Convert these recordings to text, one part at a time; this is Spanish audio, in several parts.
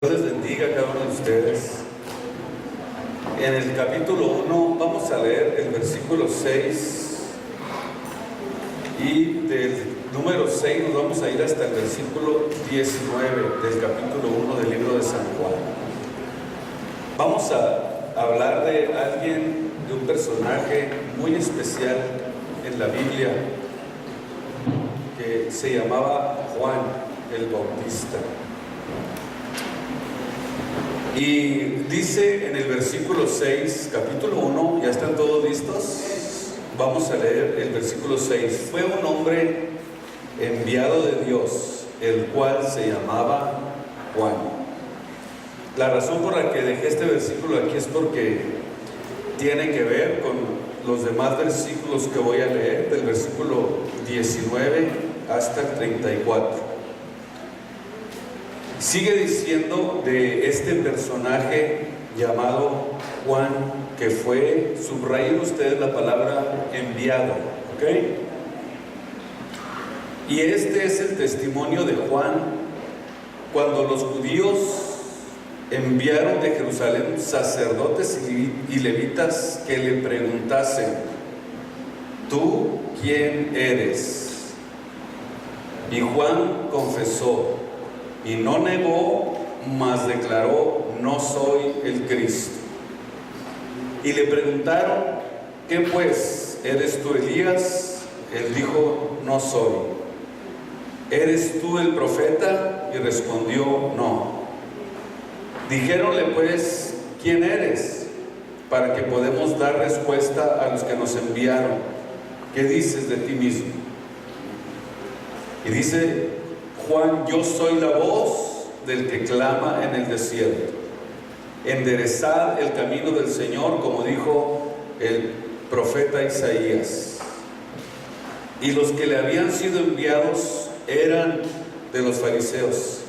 Dios les bendiga a cada uno de ustedes. En el capítulo 1 vamos a leer el versículo 6 y del número 6 nos vamos a ir hasta el versículo 19 del capítulo 1 del libro de San Juan. Vamos a hablar de alguien, de un personaje muy especial en la Biblia que se llamaba Juan el Bautista. Y dice en el versículo 6, capítulo 1, ¿ya están todos listos? Vamos a leer el versículo 6. Fue un hombre enviado de Dios, el cual se llamaba Juan. La razón por la que dejé este versículo aquí es porque tiene que ver con los demás versículos que voy a leer, del versículo 19 hasta el 34. Sigue diciendo de este personaje llamado Juan, que fue, subrayen ustedes la palabra enviado, ¿ok? Y este es el testimonio de Juan cuando los judíos enviaron de Jerusalén sacerdotes y levitas que le preguntasen: ¿tú quién eres? Y Juan confesó y no negó, mas declaró: no soy el Cristo. Y le preguntaron: ¿qué pues? ¿Eres tú Elías? Él dijo: no soy. ¿Eres tú el profeta? Y respondió: no. Dijéronle pues: ¿quién eres? Para que podamos dar respuesta a los que nos enviaron. ¿Qué dices de ti mismo? Y dice Juan: yo soy la voz del que clama en el desierto. Enderezad el camino del Señor, como dijo el profeta Isaías. Y los que le habían sido enviados eran de los fariseos.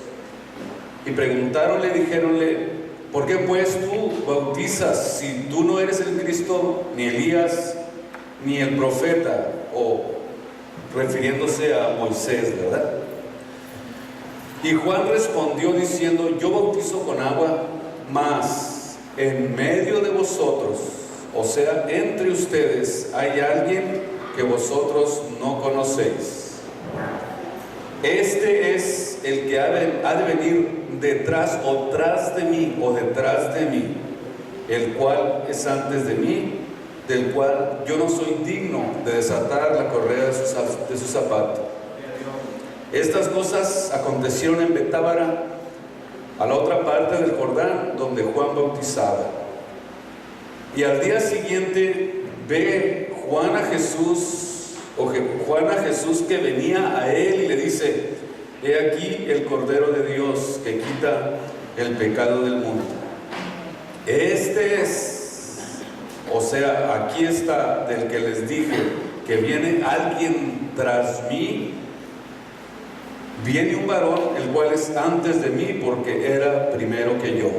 Y preguntaronle, dijéronle: ¿por qué pues tú bautizas si tú no eres el Cristo, ni Elías, ni el profeta? O refiriéndose a Moisés, ¿verdad? Y Juan respondió diciendo: yo bautizo con agua, mas en medio de vosotros, o sea, entre ustedes, hay alguien que vosotros no conocéis. Este es el que ha de venir detrás o tras de mí, o detrás de mí, el cual es antes de mí, del cual yo no soy digno de desatar la correa de su zapato. Estas cosas acontecieron en Betábara, a la otra parte del Jordán, donde Juan bautizaba. Y al día siguiente ve Juan a Jesús que venía a él y le dice: he aquí el Cordero de Dios que quita el pecado del mundo. Este es, o sea, aquí está, del que les dije que viene alguien tras mí. Viene un varón, el cual es antes de mí, porque era primero que yo.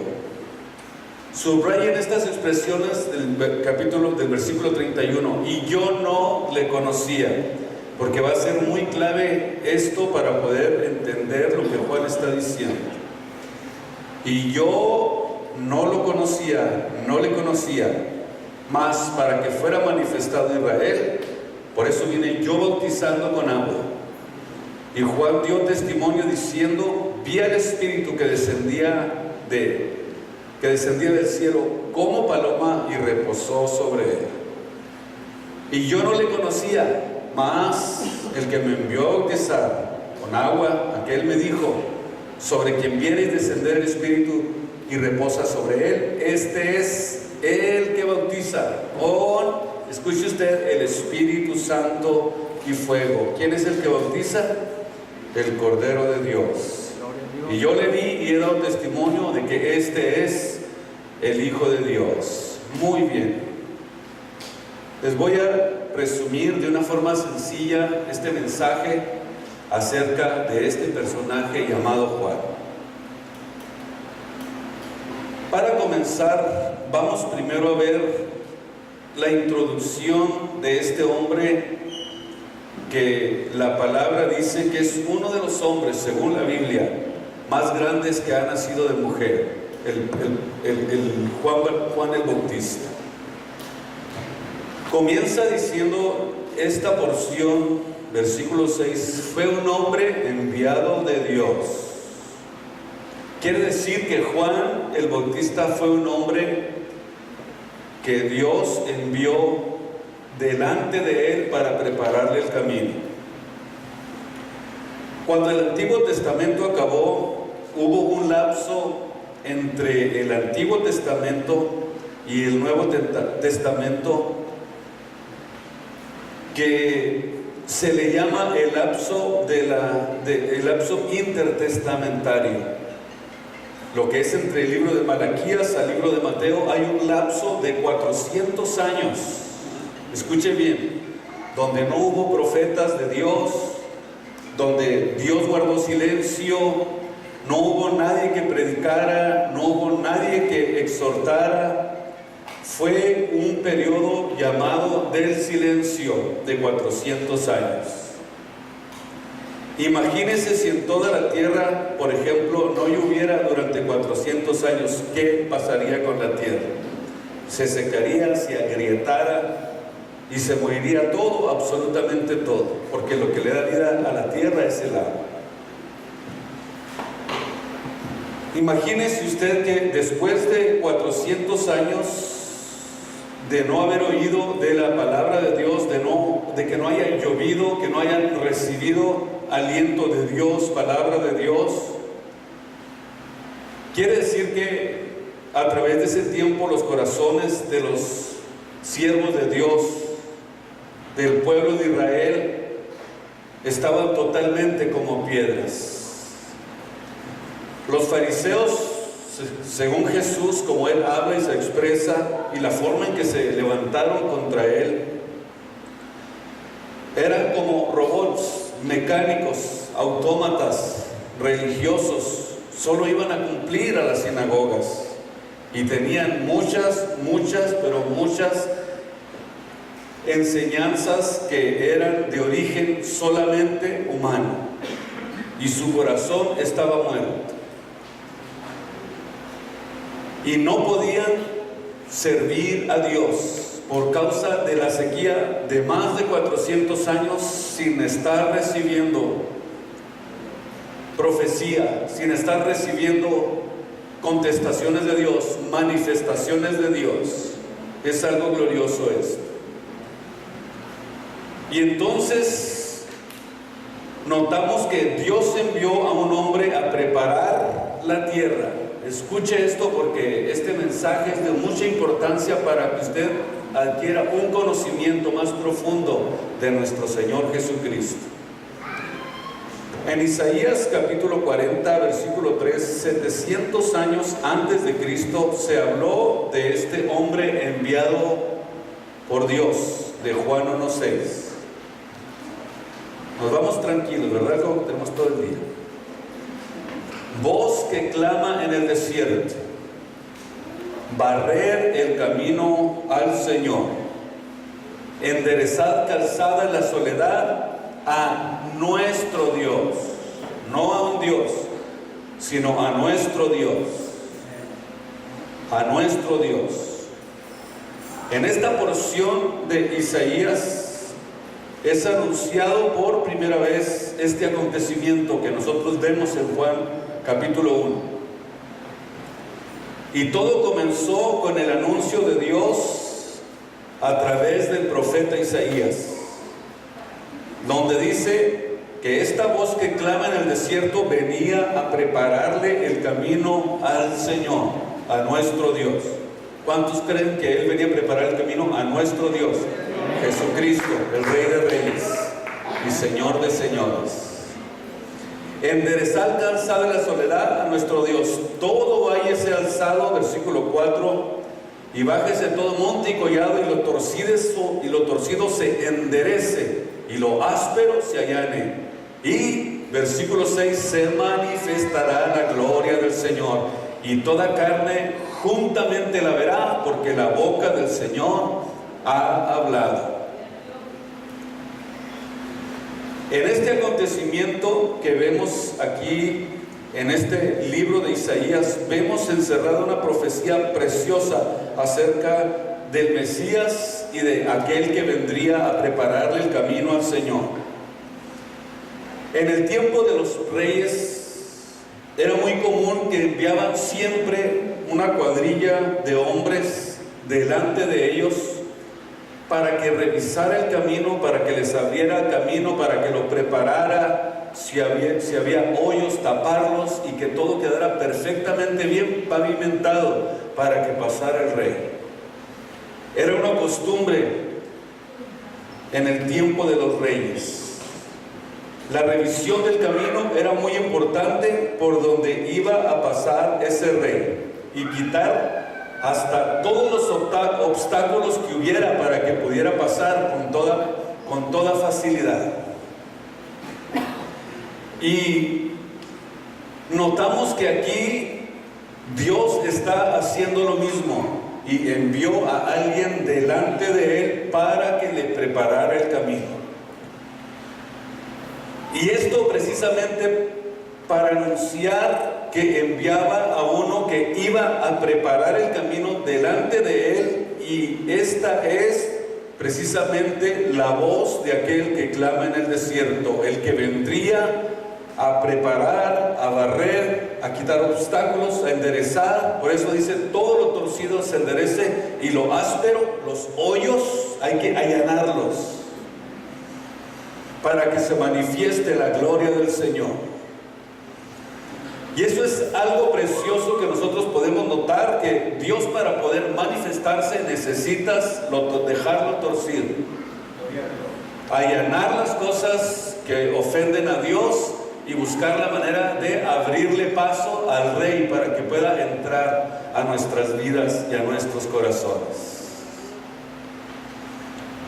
Subrayen estas expresiones del versículo 31. Y yo no le conocía, porque va a ser muy clave esto para poder entender lo que Juan está diciendo. Y yo no lo conocía, no le conocía, mas para que fuera manifestado Israel, por eso vine yo bautizando con agua. Y Juan dio testimonio diciendo: vi al Espíritu que descendía del cielo como paloma y reposó sobre él. Y yo no le conocía, mas el que me envió a bautizar con agua, aquel me dijo: sobre quien viene y descender el Espíritu y reposa sobre él, este es el que bautiza con, escuche usted, el Espíritu Santo y fuego. ¿Quién es el que bautiza? El Cordero de Dios. Y yo le vi y he dado testimonio de que este es el Hijo de Dios. Muy bien. Les voy a resumir de una forma sencilla este mensaje acerca de este personaje llamado Juan. Para comenzar, vamos primero a ver la introducción de este hombre, que la palabra dice que es uno de los hombres, según la Biblia, más grandes que ha nacido de mujer, Juan el Bautista. Comienza diciendo esta porción, versículo 6, fue un hombre enviado de Dios. Quiere decir que Juan el Bautista fue un hombre que Dios envió delante de él para prepararle el camino. Cuando el Antiguo Testamento acabó, hubo un lapso entre el Antiguo Testamento y el Nuevo Testamento que se le llama el lapso, el lapso intertestamentario. Lo que es entre el libro de Malaquías al libro de Mateo, hay un lapso de 400 años. Escuche bien, donde no hubo profetas de Dios, donde Dios guardó silencio, no hubo nadie que predicara, no hubo nadie que exhortara. Fue un periodo llamado del silencio de 400 años. Imagínense si en toda la tierra, por ejemplo, no lloviera durante 400 años, ¿qué pasaría con la tierra? Se secaría, se agrietara y se moriría todo, absolutamente todo, porque lo que le da vida a la tierra es el agua. Imagínese usted que después de 400 años de no haber oído de la palabra de Dios, de que no hayan llovido, que no hayan recibido aliento de Dios, palabra de Dios, quiere decir que a través de ese tiempo los corazones de los siervos de Dios, del pueblo de Israel, estaban totalmente como piedras. Los fariseos, según Jesús, como Él habla y se expresa, y la forma en que se levantaron contra Él, eran como robots, mecánicos, autómatas, religiosos. Solo iban a cumplir a las sinagogas y tenían muchas enseñanzas que eran de origen solamente humano, y su corazón estaba muerto. Y no podían servir a Dios por causa de la sequía de más de 400 años sin estar recibiendo profecía, sin estar recibiendo contestaciones de Dios, manifestaciones de Dios. Es algo glorioso esto. Y entonces notamos que Dios envió a un hombre a preparar la tierra. Escuche esto, porque este mensaje es de mucha importancia para que usted adquiera un conocimiento más profundo de nuestro Señor Jesucristo. En Isaías capítulo 40, versículo 3, 700 años antes de Cristo, se habló de este hombre enviado por Dios, de Juan 1:6. Nos vamos tranquilos, ¿verdad? Como tenemos todo el día. Voz que clama en el desierto, barrer el camino al Señor, enderezad calzada en la soledad a nuestro Dios, no a un Dios, sino a nuestro Dios, a nuestro Dios. En esta porción de Isaías es anunciado por primera vez este acontecimiento que nosotros vemos en Juan capítulo 1. Y todo comenzó con el anuncio de Dios a través del profeta Isaías, donde dice que esta voz que clama en el desierto venía a prepararle el camino al Señor, a nuestro Dios. ¿Cuántos creen que Él venía a preparar el camino a nuestro Dios? Jesucristo, el Rey de Reyes y Señor de Señores. Enderezad calzada en la soledad a nuestro Dios. Todo valle sea alzado, versículo 4, y bájese todo monte y collado, y lo torcido se enderece, y lo áspero se allane. Y, versículo 6, se manifestará la gloria del Señor, y toda carne juntamente la verá, porque la boca del Señor ha hablado. En este acontecimiento que vemos aquí en este libro de Isaías, vemos encerrada una profecía preciosa acerca del Mesías y de aquel que vendría a prepararle el camino al Señor. En el tiempo de los reyes era muy común que enviaban siempre una cuadrilla de hombres delante de ellos para que revisara el camino, para que les abriera el camino, para que lo preparara, si había hoyos, taparlos y que todo quedara perfectamente bien pavimentado para que pasara el rey. Era una costumbre en el tiempo de los reyes. La revisión del camino era muy importante por donde iba a pasar ese rey y quitar hasta todos los obstáculos que hubiera para que pudiera pasar con toda facilidad. Y notamos que aquí Dios está haciendo lo mismo y envió a alguien delante de él para que le preparara el camino. Y esto precisamente para anunciar que enviaba a uno que iba a preparar el camino delante de él, y esta es precisamente la voz de aquel que clama en el desierto, el que vendría a preparar, a barrer, a quitar obstáculos, a enderezar. Por eso dice, todo lo torcido se enderece y lo áspero, los hoyos, hay que allanarlos para que se manifieste la gloria del Señor. Y eso es algo precioso que nosotros podemos notar, que Dios, para poder manifestarse, necesitas dejarlo torcido, allanar las cosas que ofenden a Dios y buscar la manera de abrirle paso al Rey para que pueda entrar a nuestras vidas y a nuestros corazones.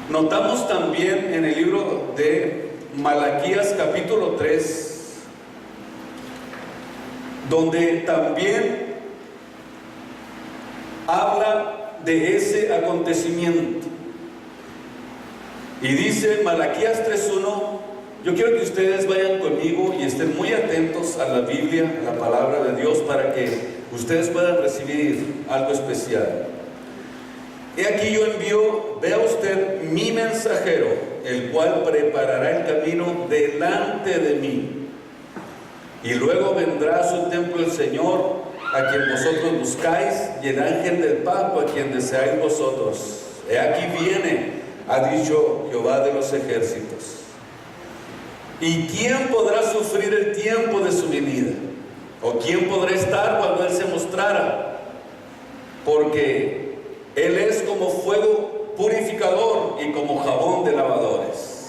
Notamos también en el libro de Malaquías capítulo 3, donde también habla de ese acontecimiento. Y dice Malaquías 3:1, yo quiero que ustedes vayan conmigo y estén muy atentos a la Biblia, a la palabra de Dios, para que ustedes puedan recibir algo especial. He aquí yo envío, vea usted, mi mensajero, el cual preparará el camino delante de mí. Y luego vendrá a su templo el Señor, a quien vosotros buscáis, y el ángel del pacto, a quien deseáis vosotros. He aquí viene, ha dicho Jehová de los ejércitos. ¿Y quién podrá sufrir el tiempo de su venida? ¿O quién podrá estar cuando Él se mostrara? Porque Él es como fuego purificador y como jabón de lavadores.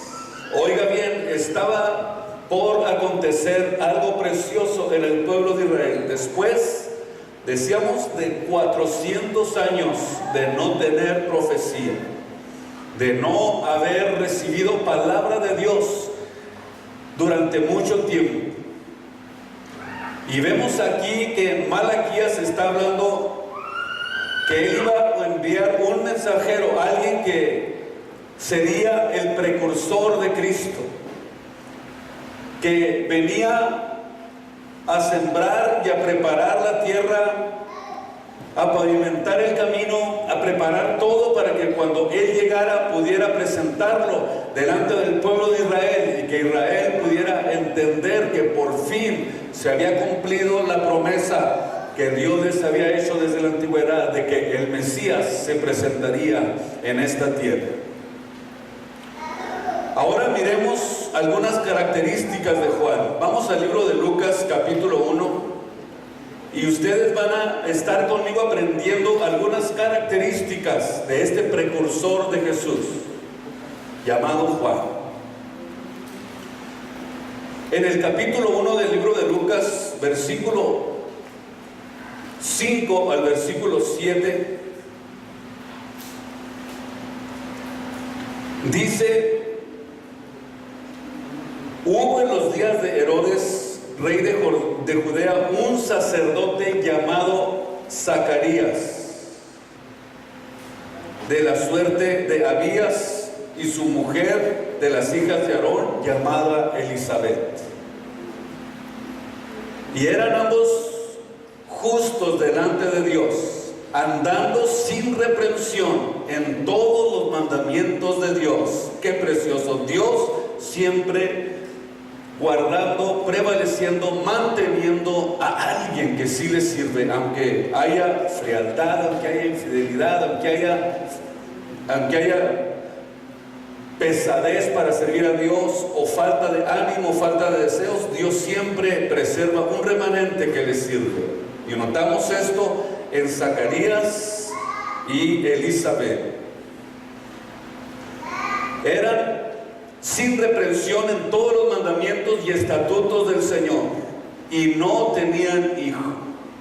Oiga bien, estaba por acontecer algo precioso en el pueblo de Israel. Después, decíamos, de 400 años de no tener profecía, de no haber recibido palabra de Dios durante mucho tiempo. Y vemos aquí que Malaquías está hablando que él iba a enviar un mensajero, alguien que sería el precursor de Cristo, que venía a sembrar y a preparar la tierra, a pavimentar el camino, a preparar todo para que cuando Él llegara pudiera presentarlo delante del pueblo de Israel, y que Israel pudiera entender que por fin se había cumplido la promesa que Dios les había hecho desde la antigüedad, de que el Mesías se presentaría en esta tierra. Ahora miremos algunas características de Juan. Vamos al libro de Lucas capítulo 1, y ustedes van a estar conmigo aprendiendo algunas características de este precursor de Jesús, llamado Juan. En el capítulo 1 del libro de Lucas, versículo 5 al versículo 7, dice: hubo en los días de Herodes, rey de Judea, un sacerdote llamado Zacarías, de la suerte de Abías, y su mujer de las hijas de Aarón, llamada Elizabeth. Y eran ambos justos delante de Dios, andando sin reprensión en todos los mandamientos de Dios. Qué precioso. Dios siempre guardando, prevaleciendo, manteniendo a alguien que sí le sirve, aunque haya frialdad, aunque haya infidelidad, aunque haya pesadez para servir a Dios, o falta de ánimo, falta de deseos. Dios siempre preserva un remanente que le sirve. Y notamos esto en Zacarías y Elizabeth. Eran sin reprensión en todos los mandamientos y estatutos del Señor, y no tenían hijo,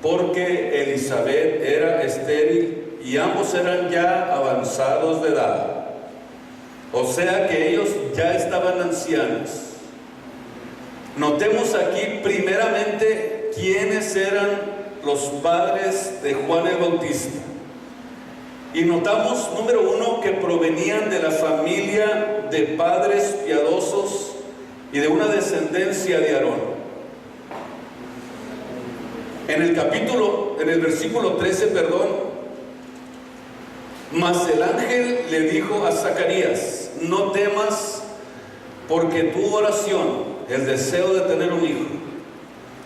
porque Elizabeth era estéril y ambos eran ya avanzados de edad. O sea que ellos ya estaban ancianos. Notemos aquí primeramente quiénes eran los padres de Juan el Bautista. Y notamos, número uno, que provenían de la familia de padres piadosos y de una descendencia de Aarón. En el versículo 13, mas el ángel le dijo a Zacarías: no temas, porque tu oración, el deseo de tener un hijo,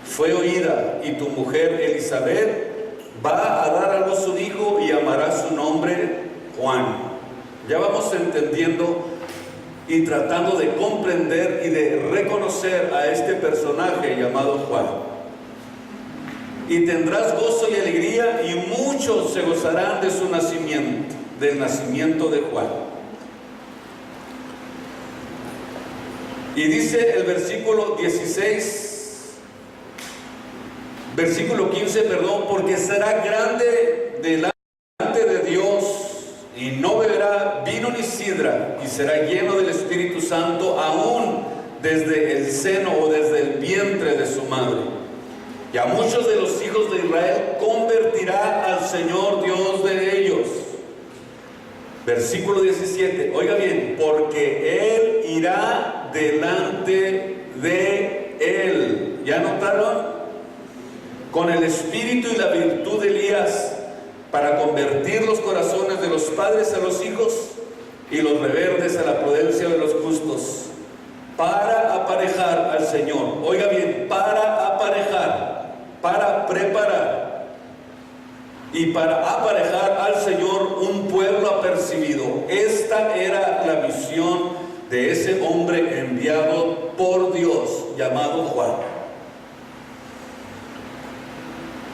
fue oída, y tu mujer Elizabeth va a dar a luz un hijo y llamará su nombre Juan. Ya vamos entendiendo y tratando de comprender y de reconocer a este personaje llamado Juan. Y tendrás gozo y alegría, y muchos se gozarán de su nacimiento, del nacimiento de Juan. Y dice el versículo 15, porque será grande delante de Dios, y no beberá vino ni sidra, y será lleno del Espíritu Santo aún desde el seno o desde el vientre de su madre. Y a muchos de los hijos de Israel convertirá al Señor Dios de ellos. Versículo 17, oiga bien, porque Él irá delante de él. ¿Ya notaron? Con el espíritu y la virtud de Elías, para convertir los corazones de los padres a los hijos y los rebeldes a la prudencia de los justos, para aparejar al Señor. Oiga bien, para aparejar, para preparar y para aparejar al Señor un pueblo apercibido. Esta era la misión de ese hombre enviado por Dios, llamado Juan.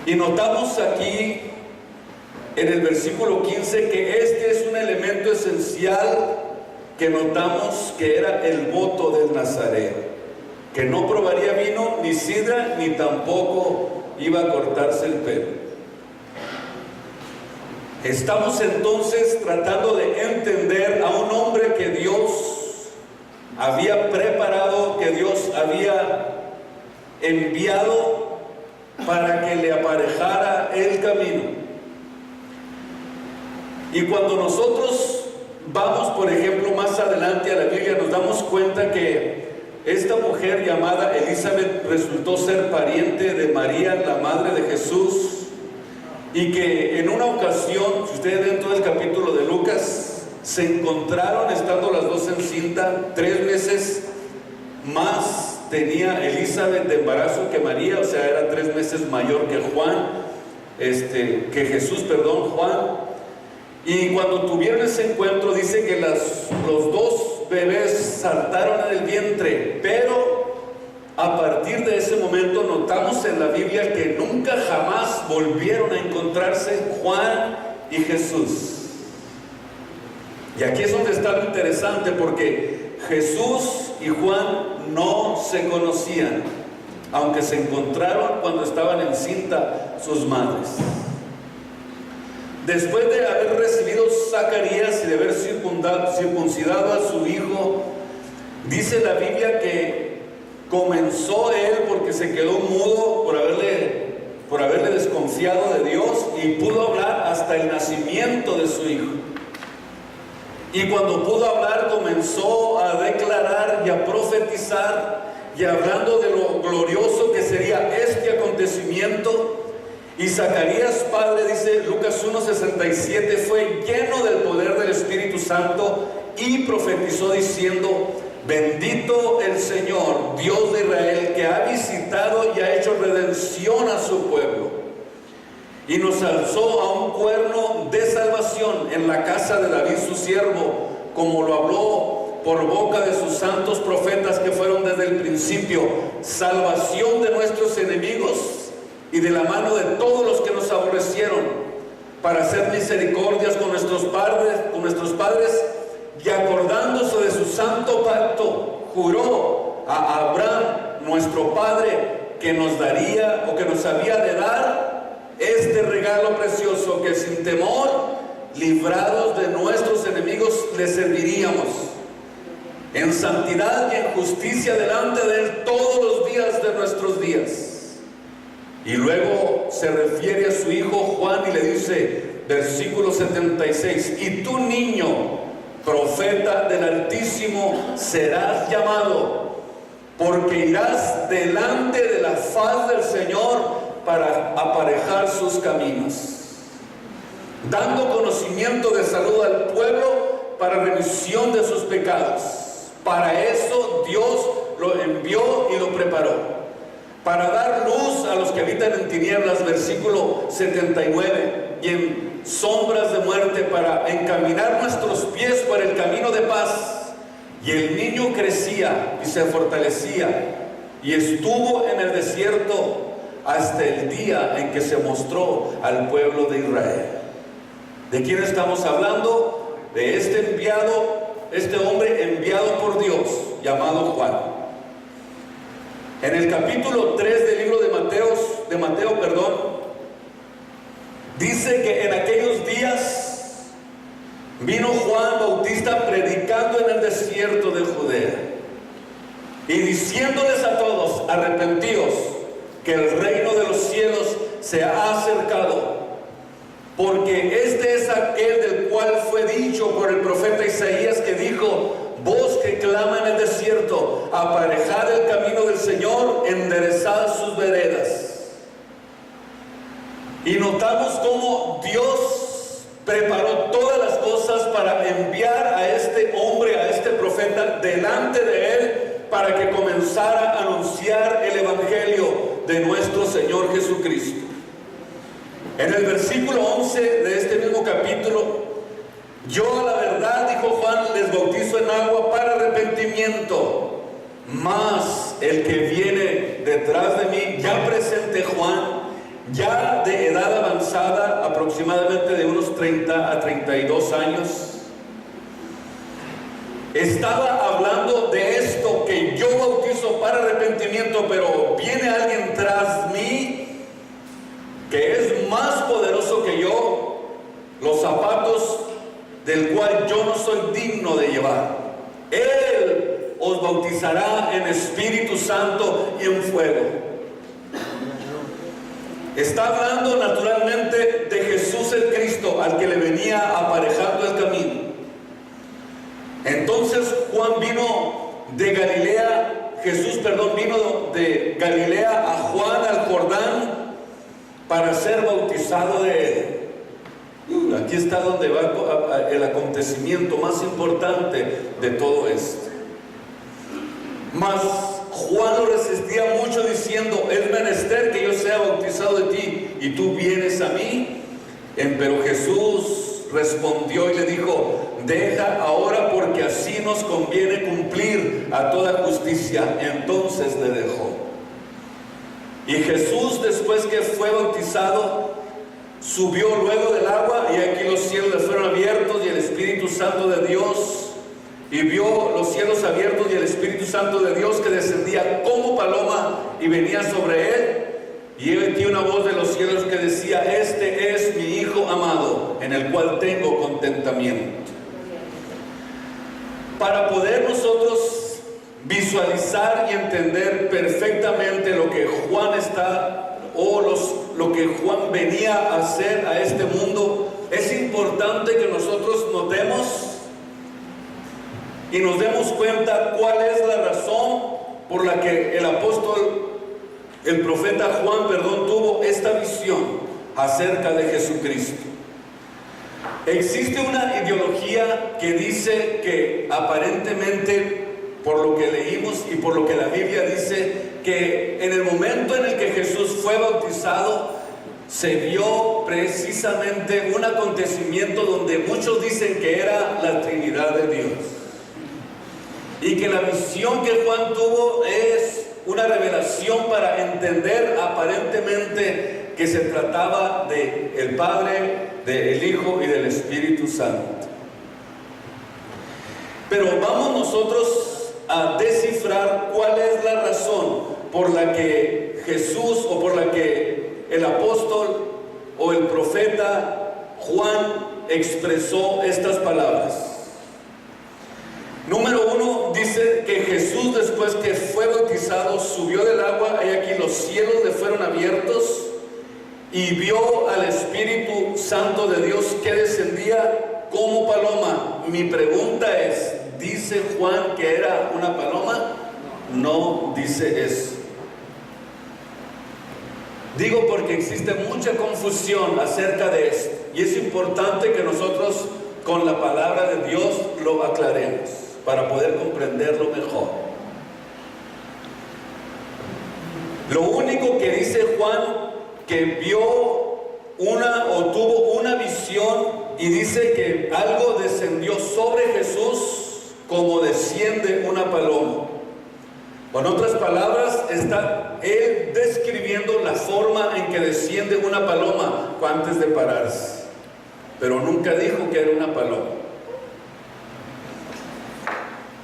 Y notamos aquí en el versículo 15 que este es un elemento esencial que notamos que era el voto del Nazareo, que no probaría vino ni sidra, ni tampoco iba a cortarse el pelo. Estamos entonces tratando de entender a un hombre que Dios había preparado, que Dios había enviado para que le aparejara el camino. Y cuando nosotros vamos, por ejemplo, más adelante a la Biblia, nos damos cuenta que esta mujer llamada Elizabeth resultó ser pariente de María, la madre de Jesús, y que en una ocasión, si ustedes dentro del capítulo de Lucas, se encontraron estando las dos encinta. 3 meses más tenía Elizabeth de embarazo que María, o sea, era 3 meses mayor que Jesús, Juan. Y cuando tuvieron ese encuentro, dice que los dos bebés saltaron en el vientre, pero a partir de ese momento notamos en la Biblia que nunca jamás volvieron a encontrarse Juan y Jesús. Y aquí es donde está lo interesante, porque Jesús y Juan no se conocían, aunque se encontraron cuando estaban encinta sus madres. Después de haber recibido Zacarías y de haber circuncidado a su hijo, dice la Biblia que comenzó él, porque se quedó mudo por haberle desconfiado de Dios, y pudo hablar hasta el nacimiento de su hijo. Y cuando pudo hablar, comenzó a declarar y a profetizar y hablando de lo glorioso que sería este acontecimiento. Y Zacarías, padre, dice Lucas 1:67, fue lleno del poder del Espíritu Santo y profetizó diciendo: bendito el Señor, Dios de Israel, que ha visitado y ha hecho redención a su pueblo, y nos alzó a un cuerno de salvación en la casa de David su siervo, como lo habló por boca de sus santos profetas que fueron desde el principio, salvación de nuestros enemigos y de la mano de todos los que nos aborrecieron, para hacer misericordias con nuestros padres, y acordándose de su santo pacto, juró a Abraham, nuestro padre, que nos daría, o que nos había de dar, este regalo precioso, que sin temor, librados de nuestros enemigos, le serviríamos en santidad y en justicia delante de Él todos los días de nuestros días. Y luego se refiere a su hijo Juan y le dice, versículo 76, y tú, niño, profeta del Altísimo, serás llamado, porque irás delante de la faz del Señor para aparejar sus caminos, dando conocimiento de salud al pueblo para remisión de sus pecados. Para eso Dios lo envió y lo preparó, para dar luz a los que habitan en tinieblas, versículo 79, y en sombras de muerte, para encaminar nuestros pies por el camino de paz. Y el niño crecía y se fortalecía, y estuvo en el desierto hasta el día en que se mostró al pueblo de Israel. ¿De quién estamos hablando? De este enviado, este hombre enviado por Dios, llamado Juan. En el capítulo 3 del libro de Mateo, dice que en aquellos días vino Juan Bautista predicando en el desierto de Judea y diciéndoles a todos: arrepentíos, que el reino de los cielos se ha acercado, porque este es aquel del cual fue dicho por el profeta Isaías, que dijo: voz que clama en el desierto, aparejad el camino del Señor, enderezad sus veredas. Y notamos cómo Dios preparó todas las cosas para enviar a este hombre, a este profeta, delante de él, para que comenzara a anunciar el evangelio de nuestro Señor Jesucristo. En el versículo 11 de este mismo capítulo: yo, a la verdad, dijo Juan, les bautizo en agua para arrepentimiento, mas el que viene detrás de mí, ya presente Juan, ya de edad avanzada, aproximadamente de unos 30 a 32 años, estaba hablando de esto, que yo bautizo para arrepentimiento, pero viene alguien tras mí que es más poderoso que yo, los zapatos del cual yo no soy digno de llevar. Él os bautizará en Espíritu Santo y en fuego. Está hablando naturalmente de Jesús el Cristo, al que le venía aparejando el camino. Entonces Juan vino de Galilea, vino de Galilea a Juan al Jordán para ser bautizado de él. Aquí está donde va el acontecimiento más importante de todo esto. Mas Juan lo resistía mucho, diciendo: es menester que yo sea bautizado de ti, y tú vienes a mí. Pero Jesús respondió y le dijo: deja ahora, porque así nos conviene cumplir a toda justicia. Entonces le dejó. Y Jesús, después que fue bautizado, subió luego del agua, y aquí los cielos le fueron abiertos, y el Espíritu Santo de Dios, y vio los cielos abiertos y el Espíritu Santo de Dios que descendía como paloma y venía sobre él. Y he aquí una voz de los cielos que decía: este es mi Hijo amado, en el cual tengo contentamiento. Para poder nosotros visualizar y entender perfectamente lo que Juan lo que Juan venía a hacer a este mundo, es importante que nosotros notemos y nos demos cuenta cuál es la razón por la que el profeta Juan, tuvo esta visión acerca de Jesucristo. Existe una ideología que dice que aparentemente, por lo que leímos y por lo que la Biblia dice, que en el momento en el que Jesús fue bautizado, se vio precisamente un acontecimiento donde muchos dicen que era la Trinidad de Dios. Y que la visión que Juan tuvo es una revelación para entender aparentemente que se trataba del Padre, del Hijo y del Espíritu Santo. Pero vamos nosotros a descifrar cuál es la razón por la que Jesús, o por la que el apóstol o el profeta Juan expresó estas palabras. Número 1, dice que Jesús, después que fue bautizado, subió del agua, y aquí los cielos le fueron abiertos, y vio al Espíritu Santo de Dios que descendía como paloma. Mi pregunta es, ¿dice Juan que era una paloma? No dice eso. Digo porque existe mucha confusión acerca de esto, y es importante que nosotros con la palabra de Dios lo aclaremos para poder comprenderlo mejor. Lo único que dice Juan, que vio tuvo una visión, y dice que algo descendió sobre Jesús como desciende una paloma. Con otras palabras, está él describiendo la forma en que desciende una paloma antes de pararse, pero nunca dijo que era una paloma.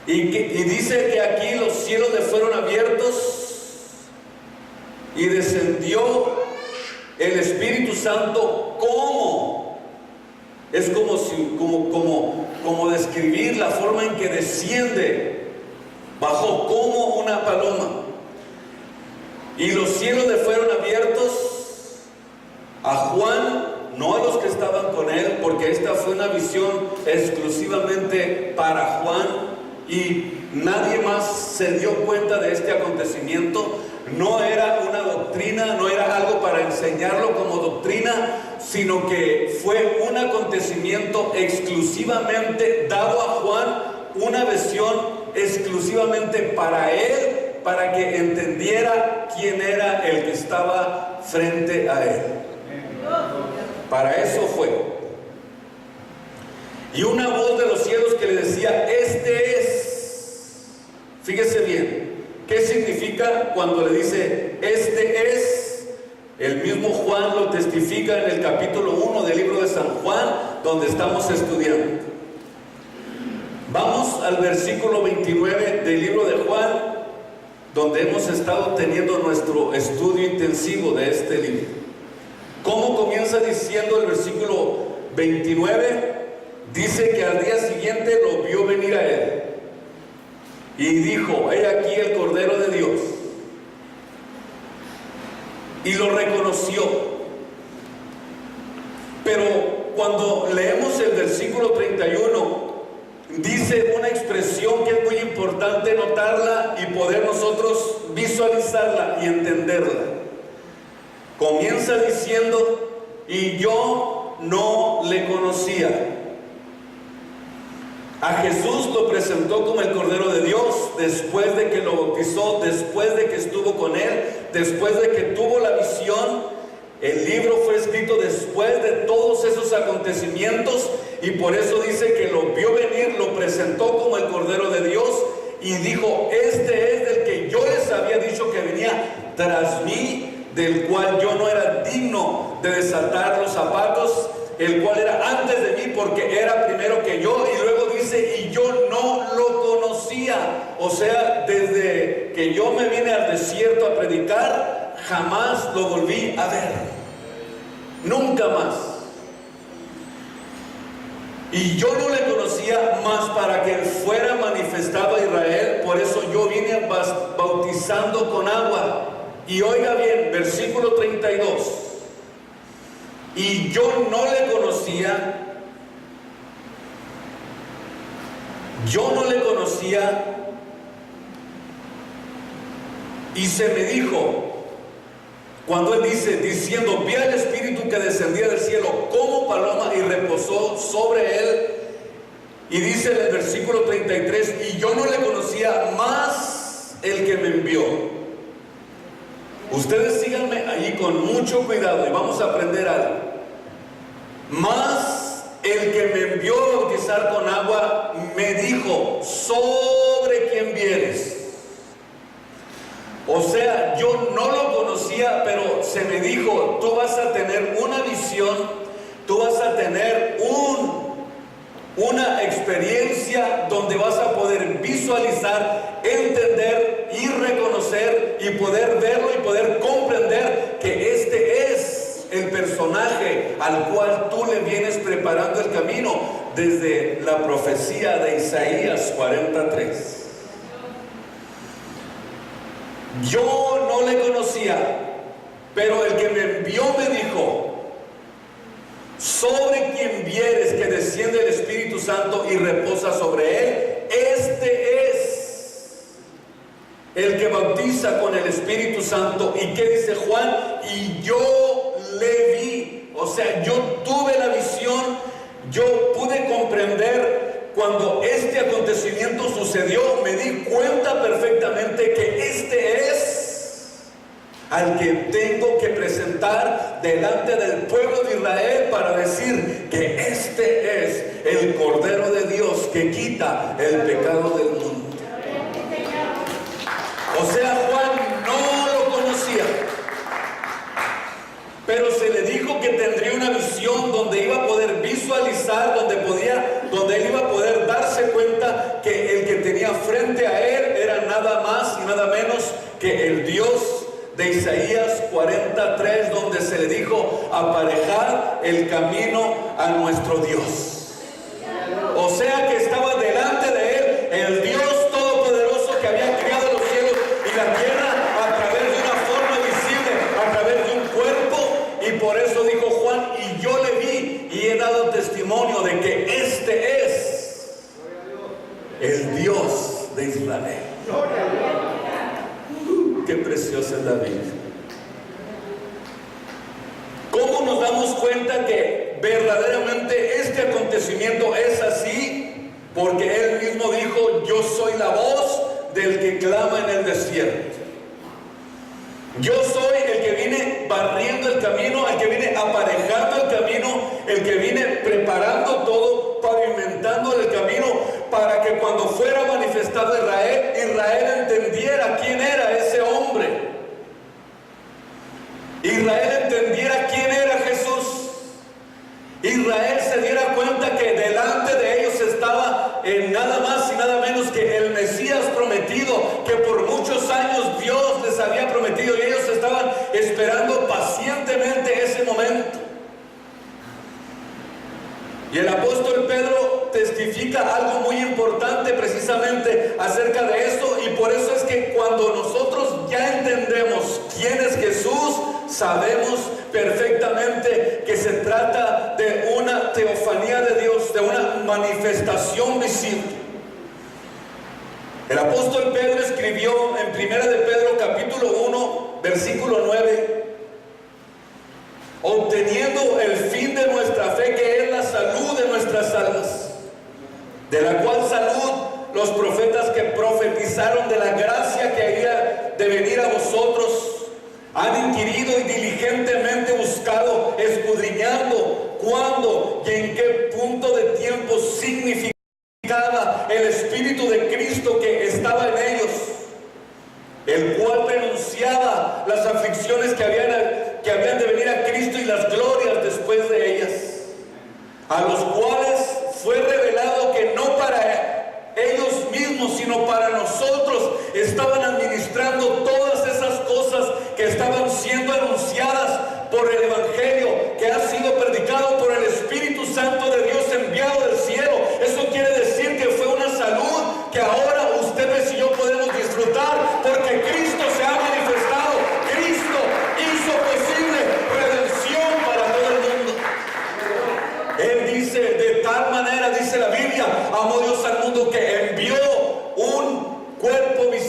Y dice que aquí los cielos le fueron abiertos y descendió el Espíritu Santo como. Es como describir la forma en que desciende. Bajó como una paloma. Y los cielos le fueron abiertos a Juan, no a los que estaban con él, porque esta fue una visión exclusivamente para Juan, y nadie más se dio cuenta de este acontecimiento. No era una doctrina, no era algo para enseñarlo como doctrina, sino que fue un acontecimiento exclusivamente dado a Juan, una visión exclusivamente para él, para que entendiera quién era el que estaba frente a él. Para eso fue. Y una voz de los cielos que le decía, este es. Fíjese bien, ¿qué significa cuando le dice, este es? El mismo Juan lo testifica en el capítulo 1 del libro de San Juan, donde estamos estudiando. Vamos al versículo 29 del libro de Juan, donde hemos estado teniendo nuestro estudio intensivo de este libro. ¿Cómo comienza diciendo el versículo 29? Dice que al día siguiente lo vio venir a él y dijo, he aquí el Cordero de Dios, y lo reconoció. Pero cuando leemos el versículo 31, dice una expresión que es muy importante notarla y poder nosotros visualizarla y entenderla. Comienza diciendo, y yo no le conocía. A Jesús lo presentó como el Cordero de Dios después de que lo bautizó, después de que estuvo con él, después de que tuvo la visión. El libro fue escrito después de todos esos acontecimientos, y por eso dice que lo vio venir, lo presentó como el Cordero de Dios, y dijo, este es del que yo les había dicho que venía tras mí, del cual yo no era digno de desatar los zapatos, el cual era antes de mí porque era primero que yo. Y luego dice, y yo no lo conocía. O sea, desde que yo me vine al desierto a predicar, jamás lo volví a ver, nunca más. Y yo no le conocía más para que fuera manifestado a Israel. Por eso yo vine bautizando con agua. Y oiga bien, versículo 32. Y yo no le conocía, Y se me dijo, cuando él dice, diciendo, vi al Espíritu que descendía del cielo como paloma y reposó sobre él. Y dice en el versículo 33, y yo no le conocía más el que me envió. Ustedes síganme allí con mucho cuidado y vamos a aprender algo. Más el que me envió a bautizar con agua me dijo, sobre quien vieres. O sea, yo no lo conocía, pero se me dijo, tú vas a tener una visión, tú vas a tener una experiencia donde vas a poder visualizar, entender y reconocer y poder verlo y poder comprender que este es el personaje al cual tú le vienes preparando el camino desde la profecía de Isaías 43. Yo no le conocía, pero el que me envió me dijo, sobre quien vieres que desciende el Espíritu Santo y reposa sobre él, este es el que bautiza con el Espíritu Santo. ¿Y qué dice Juan? Y yo le vi, o sea, yo tuve la visión, yo pude comprender. Cuando este acontecimiento sucedió, me di cuenta perfectamente que este es al que tengo que presentar delante del pueblo de Israel para decir que este es el Cordero de Dios que quita el pecado del mundo. O sea, Juan no lo conocía, pero se le dijo que tendría una visión donde iba a poder visualizar, donde él iba a poder darse cuenta que el que tenía frente a él era nada más y nada menos que el Dios de Isaías 43, donde se le dijo aparejar el camino a nuestro Dios. O sea que estaba delante de él el Dios todopoderoso que había creado los cielos y la tierra a través de una forma visible, a través de un cuerpo. Y por eso dijo Juan, y yo le vi y he dado testimonio de que este es el Dios de Israel. Qué preciosa es la Biblia. ¿Cómo nos damos cuenta que verdaderamente este acontecimiento es así? Porque él mismo dijo, yo soy la voz del que clama en el desierto. Yo soy el que viene barriendo el camino, el que viene aparejando el camino, el que viene preparando todo, pavimentando el camino, para que cuando fuera manifestado Israel entendiera quién era ese hombre. Israel entendiera quién era Jesús. Israel se diera cuenta que delante de ellos estaba nada más y nada menos que el Mesías prometido, que por muchos años Dios les había prometido, y ellos estaban esperando pacientemente ese momento. Y el apóstol Pedro testifica algo muy importante precisamente acerca de eso, y por eso es que cuando nosotros ya entendemos quién es Jesús, sabemos perfectamente que se trata de una teofanía de Dios, de una manifestación visible. El apóstol Pedro escribió en 1 de Pedro capítulo 1 versículo 9, obteniendo el fin de nuestra fe, que es la salud de nuestras almas, de la cual salud los profetas que profetizaron de la gracia que había de venir a vosotros han inquirido y diligentemente buscado, escudriñando cuándo y en qué punto de tiempo significaba el Espíritu de Cristo que estaba en ellos, el cual renunciaba las aflicciones que habían de venir a Cristo y las glorias después de ellas, a los cuales fue revelado que no para ellos mismos, sino para nosotros, estaban administrando todas esas cosas que estaban siendo anunciadas por el Evangelio, que ha sido predicado por el Espíritu Santo de Dios enviado del cielo. Eso quiere decir que fue una salud que ahora ustedes y yo podemos disfrutar, porque Cristo se ha manifestado. Cristo hizo posible redención para todo el mundo. Él dice, de tal manera, dice la Biblia, amó Dios al mundo que envió un cuerpo visible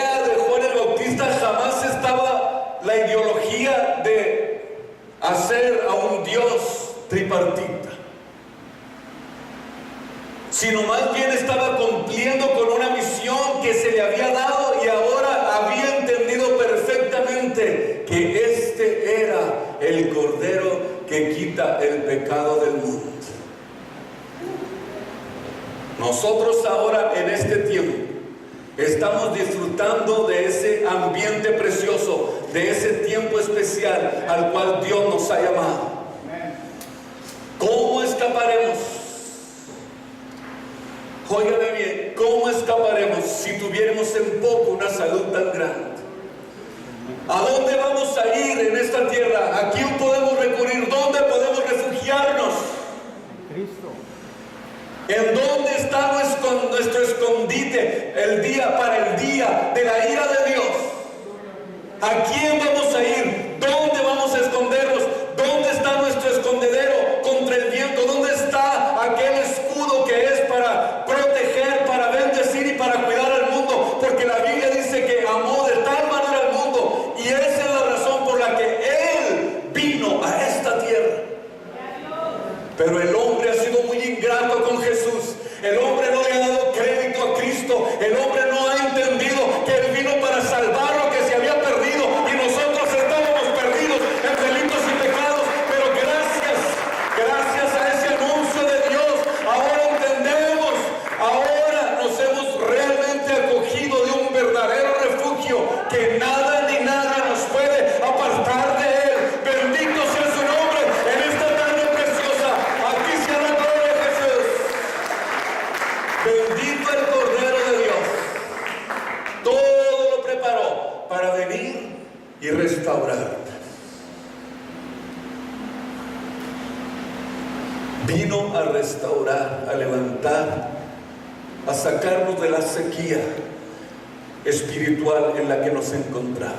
idea de Juan el Bautista jamás estaba la ideología de hacer a un Dios tripartita, sino más bien estaba cumpliendo con una misión que se le había dado, y ahora había entendido perfectamente que este era el Cordero que quita el pecado del mundo. Nosotros ahora en este tiempo estamos disfrutando de ese ambiente precioso, de ese tiempo especial al cual Dios nos ha llamado. ¿Cómo escaparemos? Óigame bien, ¿cómo escaparemos si tuviéramos en poco una salud tan grande? ¿A dónde vamos a ir en esta tierra? ¿A quién podemos recurrir? ¿Dónde podemos refugiarnos? Cristo. ¿En dónde está nuestro escondite para el día de la ira de Dios? ¿A quién vamos a ir? ¿Dónde vamos a escondernos? ¿Dónde está nuestro escondedero contra el viento? ¿Dónde está aquel escudo que es para proteger, para bendecir y para cuidar al mundo? Porque la Biblia dice que amó de tal manera al mundo, y esa es la razón por la que Él vino a esta tierra. Pero el hombre ha sido muy ingrato con Jesús. El hombre no le ha dado crédito a Cristo. El hombre no ha entendido que Él vino para salvar lo que se había perdido, y nosotros estábamos perdidos en delitos y pecados. Pero gracias a ese anuncio de Dios, ahora entendemos, ahora nos hemos realmente acogido de un verdadero refugio, que nada ni nada nos puede apartar de Él. Bendito sea su nombre en esta tarde preciosa. Aquí sea la gloria de Jesús. Bendito el Cordero de Dios. Todo lo preparó para venir y restaurar. Vino a restaurar, a levantar, a sacarnos de la sequía espiritual en la que nos encontraba.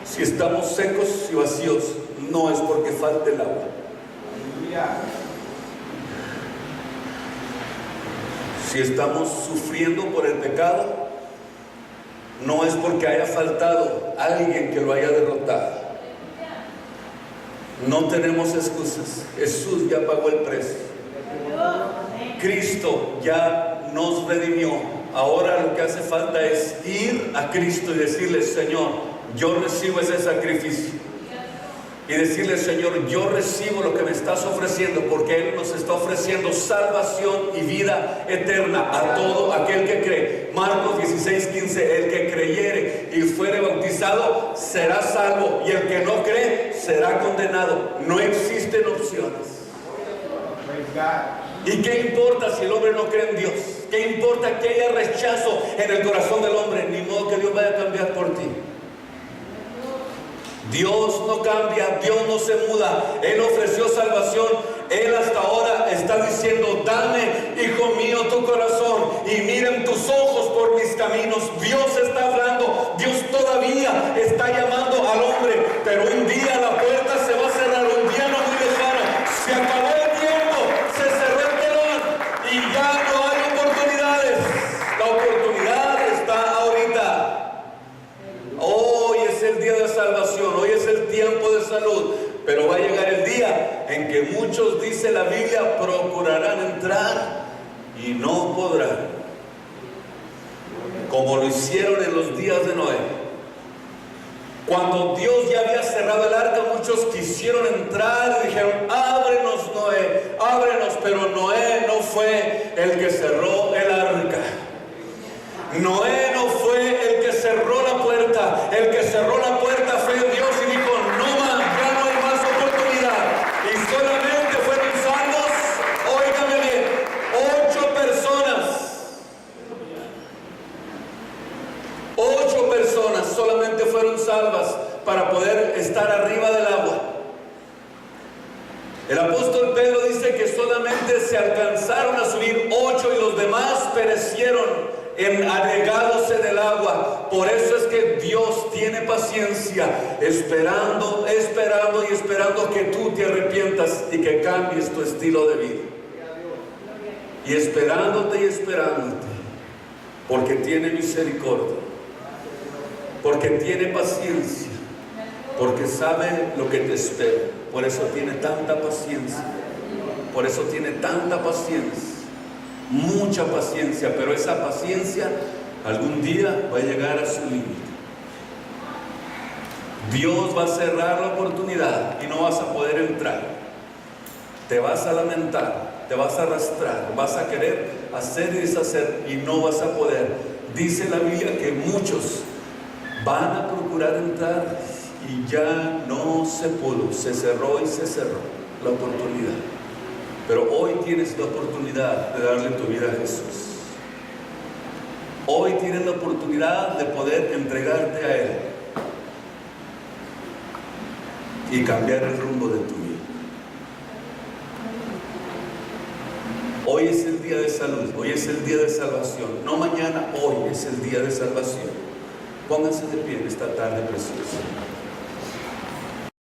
Si estamos secos y vacíos, no es porque falte el agua. Si estamos sufriendo por el pecado, no es porque haya faltado alguien que lo haya derrotado. No tenemos excusas. Jesús ya pagó el precio. Cristo ya nos redimió. Ahora lo que hace falta es ir a Cristo y decirle: Señor, yo recibo ese sacrificio. Y decirle: Señor, yo recibo lo que me estás ofreciendo, porque Él nos está ofreciendo salvación y vida eterna a todo aquel que cree. Marcos 16:15: el que creyere y fuere bautizado será salvo, y el que no cree será condenado. No existen opciones. ¿Y qué importa si el hombre no cree en Dios? ¿Qué importa que haya rechazo en el corazón del hombre? Ni modo que Dios vaya a cambiar por ti. Dios no cambia, Dios no se muda. Él ofreció salvación. Él hasta ahora está diciendo: dame, hijo mío, tu corazón, y miren tus ojos por mis caminos. Dios está hablando. Dios todavía está llamando al hombre, pero un día la puerta se va a cerrar, un día no muy lejano. Se acabó el tiempo, se cerró el telón y ya no hay oportunidades. La oportunidad está ahorita. Hoy es el día de salvación, hoy es el tiempo de salud, pero va a llegar el día en que muchos, dice la Biblia, procurarán entrar y no podrán, como lo hicieron en los días de Noé. Cuando Dios ya había cerrado el arca, muchos quisieron entrar y dijeron: ábrenos, Noé, ábrenos. Pero Noé no fue el que cerró el arca. Noé no fue el que cerró la puerta. El que cerró la puerta fue Dios, y dijo: no más, ya no hay más oportunidad. Y solamente fueron salvos, óigame bien, 8 personas. 8 personas solamente fueron salvas para poder estar arriba del agua. El apóstol Pedro dice que solamente se alcanzaron a subir 8 y los demás perecieron anegándose del agua. Por eso es que Dios tiene paciencia, esperando y esperando que tú te arrepientas y que cambies tu estilo de vida. Y esperándote, porque tiene misericordia, porque tiene paciencia, porque sabe lo que te espera. Por eso tiene tanta paciencia, por eso tiene tanta paciencia, mucha paciencia, pero esa paciencia algún día va a llegar a su límite. Dios va a cerrar la oportunidad y no vas a poder entrar. Te vas a lamentar, te vas a arrastrar, vas a querer hacer y deshacer y no vas a poder. Dice la Biblia que muchos van a procurar entrar y ya no se pudo, se cerró y se cerró la oportunidad. Pero hoy tienes la oportunidad de darle tu vida a Jesús. Hoy tienes la oportunidad de poder entregarte a Él y cambiar el rumbo de tu vida. Hoy es el día de salud, hoy es el día de salvación. No mañana, hoy es el día de salvación. Pónganse de pie en esta tarde preciosa.